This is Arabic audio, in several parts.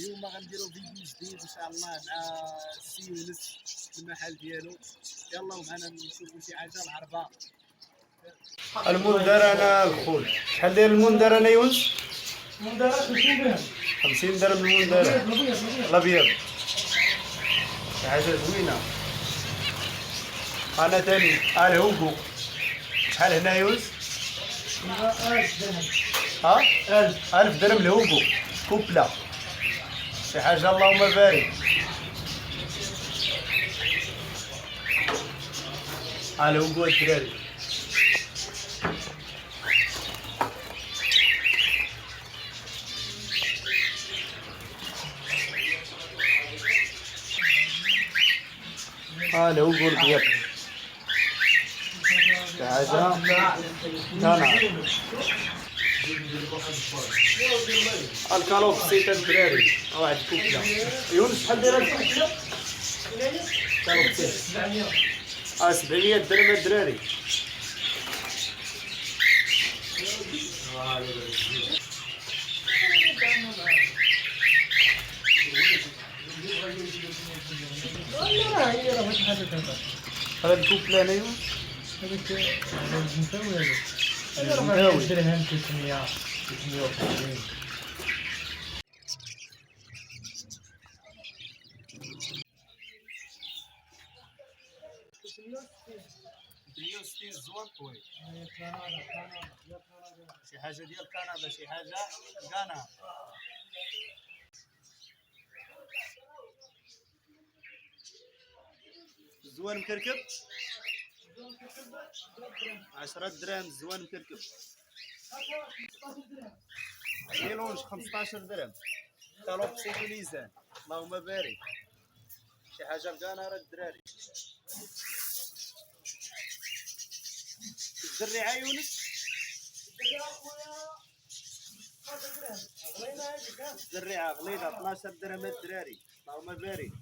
اليوم غنديرو فيديو جديد ان شاء الله مع السي يونس في المحل ديالو. يلا ومعنا نشوفوا شي حاجه العربه. المندر انا الخول. شحال داير المندر انا يونس؟ المندرة 50 درهم. 50 درهم المندر الابيض. شي حاجه زوينه. انا ثاني الهوكو شحال هنا يونس؟ 1000 درهم. ها 1000 درهم الهوكو كوبله. شي حاجه اللهم بارك. الهوكو الدراري. الهوكو الابيض. شي حاجه كنار. الكالوب سيتا الدراري واحد كوبله. يونس شحال دايره الكوبله؟ كالوب سيتا 700 درهم الدراري. هذا الكوبله انا يونس هذاك المساوي هذاك. هذا المساوي. 400 درهم 300 350. الزوان طويل. شي حاجه ديال كندا شي حاجه غانا. الزوان مكركب 10 درهم. الزوان مكركب ميلونج 15 درهم. كالوب سيتي ميزان اللهم بارك. شي حاجه غانا راه الدراري. الزريعه يونس الزريعه غليظه 12 درهم الدراري اللهم بارك.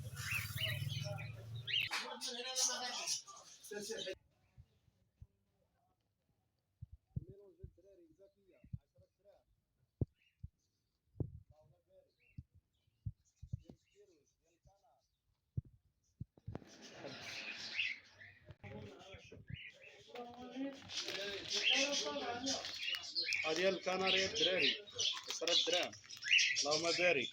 هذه الكناريا الدراري 10 درهم اللهم بارك.